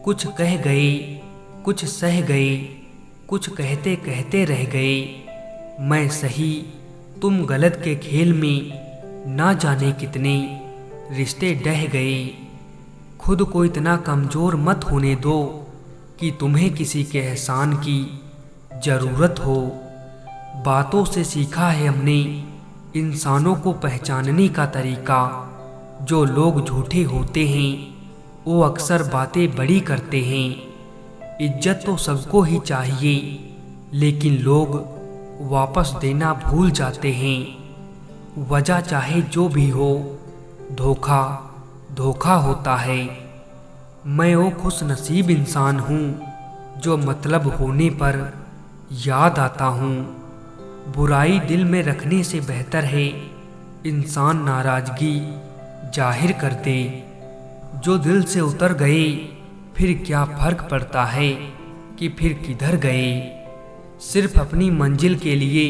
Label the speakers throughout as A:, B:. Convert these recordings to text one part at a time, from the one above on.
A: कुछ कह गए, कुछ सह गए, कुछ कहते कहते रह गए। मैं सही तुम गलत के खेल में ना जाने कितने रिश्ते ढह गए। खुद को इतना कमज़ोर मत होने दो कि तुम्हें किसी के एहसान की ज़रूरत हो। बातों से सीखा है हमने इंसानों को पहचानने का तरीका। जो लोग झूठे होते हैं वो अक्सर बातें बड़ी करते हैं। इज्जत तो सबको ही चाहिए, लेकिन लोग वापस देना भूल जाते हैं। वजह चाहे जो भी हो, धोखा धोखा होता है। मैं वो खुश नसीब इंसान हूँ जो मतलब होने पर याद आता हूँ। बुराई दिल में रखने से बेहतर है इंसान नाराज़गी जाहिर कर दे। जो दिल से उतर गए फिर क्या फ़र्क पड़ता है कि फिर किधर गए। सिर्फ अपनी मंजिल के लिए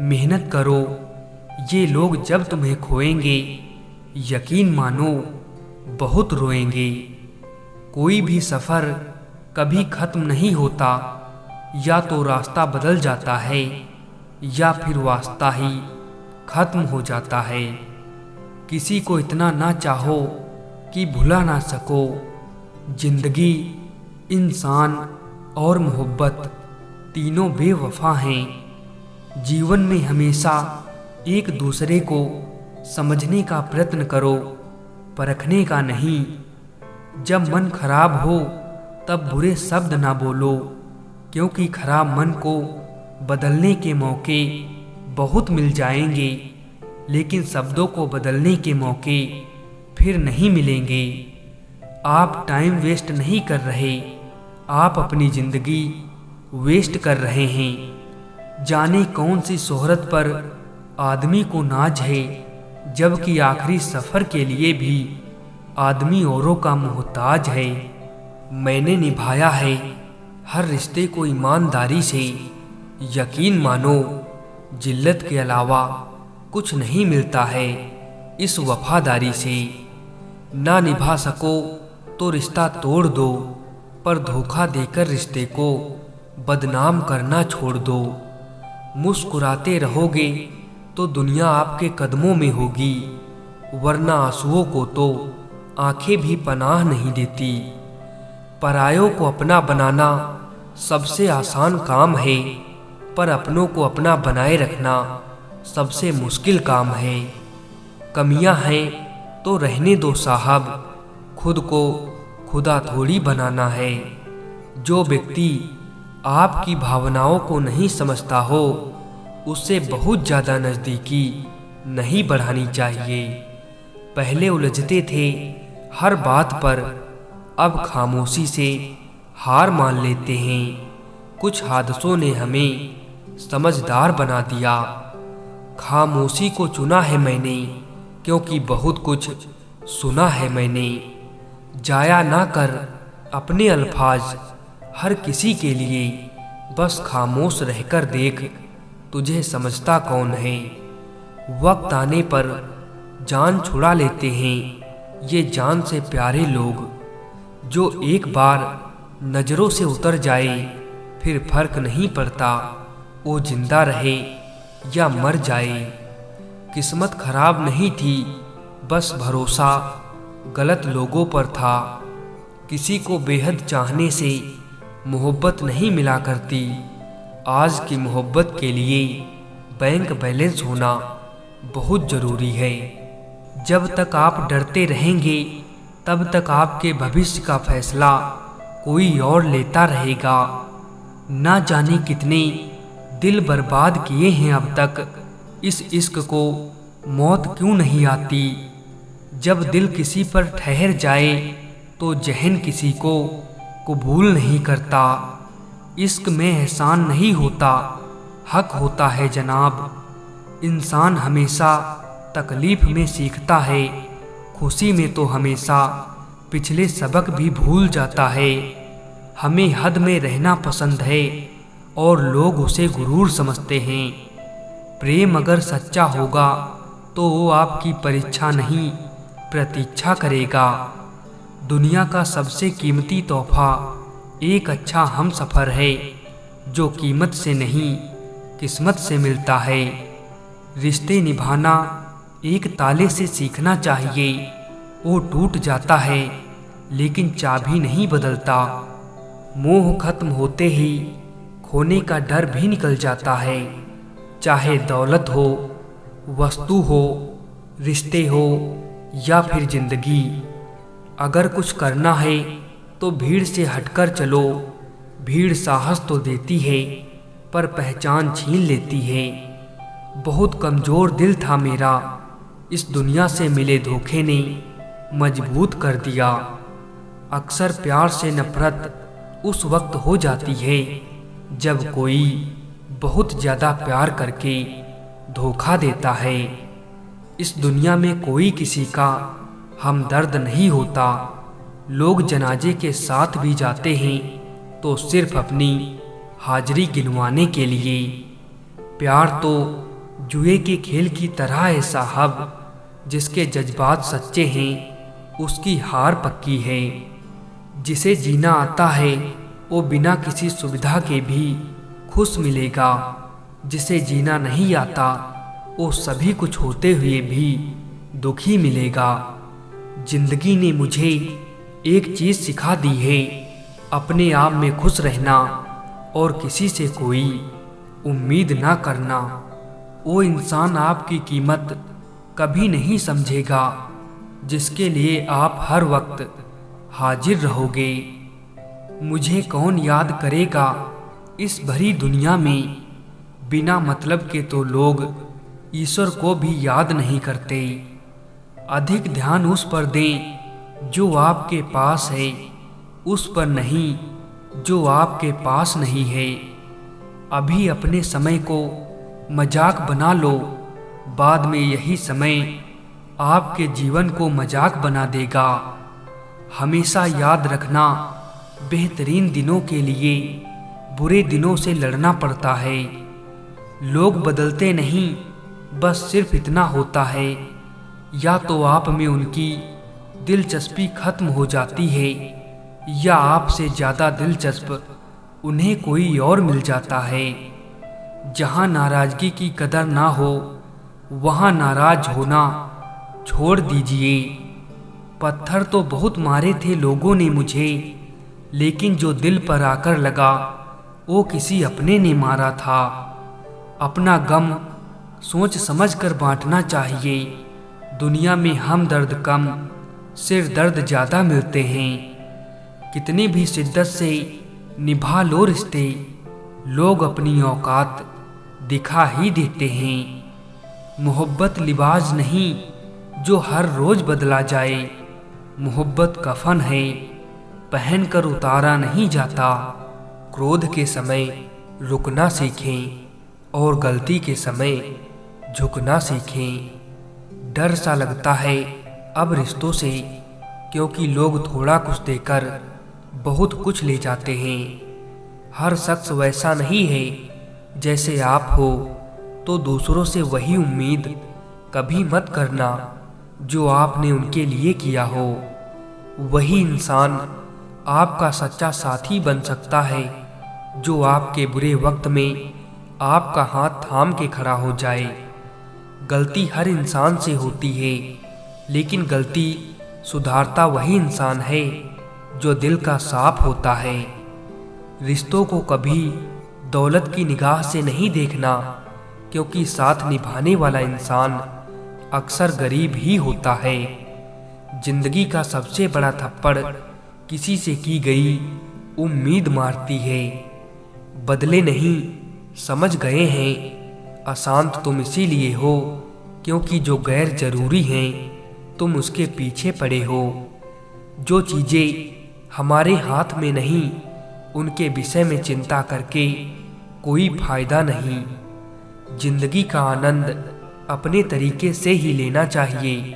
A: मेहनत करो। ये लोग जब तुम्हें खोएंगे यकीन मानो बहुत रोएंगे। कोई भी सफ़र कभी ख़त्म नहीं होता। या तो रास्ता बदल जाता है या फिर वास्ता ही ख़त्म हो जाता है। किसी को इतना ना चाहो कि भुला ना सको। जिंदगी, इंसान और मोहब्बत तीनों बेवफा हैं। जीवन में हमेशा एक दूसरे को समझने का प्रयत्न करो, परखने का नहीं। जब मन खराब हो तब बुरे शब्द ना बोलो, क्योंकि खराब मन को बदलने के मौके बहुत मिल जाएंगे, लेकिन शब्दों को बदलने के मौके फिर नहीं मिलेंगे। आप टाइम वेस्ट नहीं कर रहे, आप अपनी ज़िंदगी वेस्ट कर रहे हैं। जाने कौन सी शोहरत पर आदमी को नाज है, जबकि आखिरी सफ़र के लिए भी आदमी औरों का मोहताज है। मैंने निभाया है हर रिश्ते को ईमानदारी से। यकीन मानो जिल्लत के अलावा कुछ नहीं मिलता है इस वफादारी से। ना निभा सको तो रिश्ता तोड़ दो, पर धोखा देकर रिश्ते को बदनाम करना छोड़ दो। मुस्कुराते रहोगे तो दुनिया आपके कदमों में होगी, वरना आंसुओं को तो आंखें भी पनाह नहीं देती। परायों को अपना बनाना सबसे आसान काम है, पर अपनों को अपना बनाए रखना सबसे मुश्किल काम है। कमियां हैं तो रहने दो साहब, खुद को खुदा थोड़ी बनाना है। जो व्यक्ति आपकी भावनाओं को नहीं समझता हो, उससे बहुत ज़्यादा नज़दीकी नहीं बढ़ानी चाहिए। पहले उलझते थे हर बात पर, अब खामोशी से हार मान लेते हैं। कुछ हादसों ने हमें समझदार बना दिया। खामोशी को चुना है मैंने, क्योंकि बहुत कुछ सुना है मैंने। जाया ना कर अपने अल्फाज हर किसी के लिए, बस खामोश रहकर देख तुझे समझता कौन है। वक्त आने पर जान छुड़ा लेते हैं ये जान से प्यारे लोग। जो एक बार नज़रों से उतर जाए फिर फर्क नहीं पड़ता वो जिंदा रहे या मर जाए। किस्मत खराब नहीं थी, बस भरोसा गलत लोगों पर था। किसी को बेहद चाहने से मोहब्बत नहीं मिला करती। आज की मोहब्बत के लिए बैंक बैलेंस होना बहुत ज़रूरी है। जब तक आप डरते रहेंगे तब तक आपके भविष्य का फैसला कोई और लेता रहेगा। ना जाने कितने दिल बर्बाद किए हैं अब तक, इस इश्क को मौत क्यों नहीं आती। जब दिल किसी पर ठहर जाए तो जहन किसी को कबूल नहीं करता। इश्क में एहसान नहीं होता, हक होता है जनाब। इंसान हमेशा तकलीफ में सीखता है, खुशी में तो हमेशा पिछले सबक भी भूल जाता है। हमें हद में रहना पसंद है और लोग उसे गुरूर समझते हैं। प्रेम अगर सच्चा होगा तो वो आपकी परीक्षा नहीं प्रतीक्षा करेगा। दुनिया का सबसे कीमती तोहफा एक अच्छा हमसफ़र है, जो कीमत से नहीं किस्मत से मिलता है। रिश्ते निभाना एक ताले से सीखना चाहिए। वो टूट जाता है लेकिन चाबी नहीं बदलता। मोह खत्म होते ही खोने का डर भी निकल जाता है। चाहे दौलत हो, वस्तु हो, रिश्ते हो या फिर जिंदगी, अगर कुछ करना है तो भीड़ से हटकर चलो। भीड़ साहस तो देती है पर पहचान छीन लेती है। बहुत कमज़ोर दिल था मेरा, इस दुनिया से मिले धोखे ने मजबूत कर दिया। अक्सर प्यार से नफरत उस वक्त हो जाती है जब कोई बहुत ज़्यादा प्यार करके धोखा देता है। इस दुनिया में कोई किसी का हमदर्द नहीं होता। लोग जनाजे के साथ भी जाते हैं तो सिर्फ अपनी हाजिरी गिनवाने के लिए। प्यार तो जुए के खेल की तरह है साहब, जिसके जज्बात सच्चे हैं उसकी हार पक्की है। जिसे जीना आता है वो बिना किसी सुविधा के भी खुश मिलेगा। जिसे जीना नहीं आता वो सभी कुछ होते हुए भी दुखी मिलेगा। जिंदगी ने मुझे एक चीज़ सिखा दी है, अपने आप में खुश रहना और किसी से कोई उम्मीद ना करना। वो इंसान आपकी कीमत कभी नहीं समझेगा जिसके लिए आप हर वक्त हाजिर रहोगे। मुझे कौन याद करेगा इस भरी दुनिया में, बिना मतलब के तो लोग ईश्वर को भी याद नहीं करते। अधिक ध्यान उस पर दें जो आपके पास है, उस पर नहीं जो आपके पास नहीं है। अभी अपने समय को मजाक बना लो, बाद में यही समय आपके जीवन को मजाक बना देगा। हमेशा याद रखना, बेहतरीन दिनों के लिए बुरे दिनों से लड़ना पड़ता है। लोग बदलते नहीं, बस सिर्फ इतना होता है, या तो आप में उनकी दिलचस्पी खत्म हो जाती है या आपसे ज़्यादा दिलचस्प उन्हें कोई और मिल जाता है। जहाँ नाराज़गी की कदर ना हो वहाँ नाराज होना छोड़ दीजिए। पत्थर तो बहुत मारे थे लोगों ने मुझे, लेकिन जो दिल पर आकर लगा वो किसी अपने ने मारा था। अपना गम सोच समझ कर बांटना चाहिए। दुनिया में हमदर्द कम, सिर दर्द ज़्यादा मिलते हैं। कितनी भी शिद्दत से निभा लो रिश्ते, लोग अपनी औकात दिखा ही देते हैं। मोहब्बत लिबास नहीं जो हर रोज़ बदला जाए, मोहब्बत कफन है पहन कर उतारा नहीं जाता। क्रोध के समय रुकना सीखें और गलती के समय झुकना सीखें। डर सा लगता है अब रिश्तों से, क्योंकि लोग थोड़ा कुछ देकर बहुत कुछ ले जाते हैं। हर शख्स वैसा नहीं है जैसे आप हो, तो दूसरों से वही उम्मीद कभी मत करना जो आपने उनके लिए किया हो। वही इंसान आपका सच्चा साथी बन सकता है जो आपके बुरे वक्त में आपका हाथ थाम के खड़ा हो जाए। गलती हर इंसान से होती है, लेकिन गलती सुधारता वही इंसान है जो दिल का साफ होता है। रिश्तों को कभी दौलत की निगाह से नहीं देखना, क्योंकि साथ निभाने वाला इंसान अक्सर गरीब ही होता है। जिंदगी का सबसे बड़ा थप्पड़ किसी से की गई उम्मीद मारती है। बदले नहीं, समझ गए हैं। अशांत तुम इसीलिए हो क्योंकि जो गैर जरूरी हैं तुम उसके पीछे पड़े हो। जो चीज़ें हमारे हाथ में नहीं उनके विषय में चिंता करके कोई फायदा नहीं। जिंदगी का आनंद अपने तरीके से ही लेना चाहिए।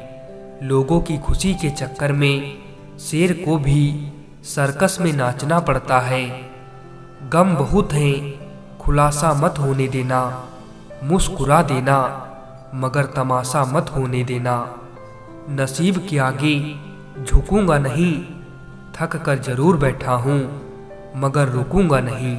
A: लोगों की खुशी के चक्कर में शेर को भी सर्कस में नाचना पड़ता है। गम बहुत हैं, खुलासा मत होने देना। मुस्कुरा देना मगर तमाशा मत होने देना। नसीब के आगे झुकूंगा नहीं, थक कर जरूर बैठा हूँ, मगर रुकूंगा नहीं।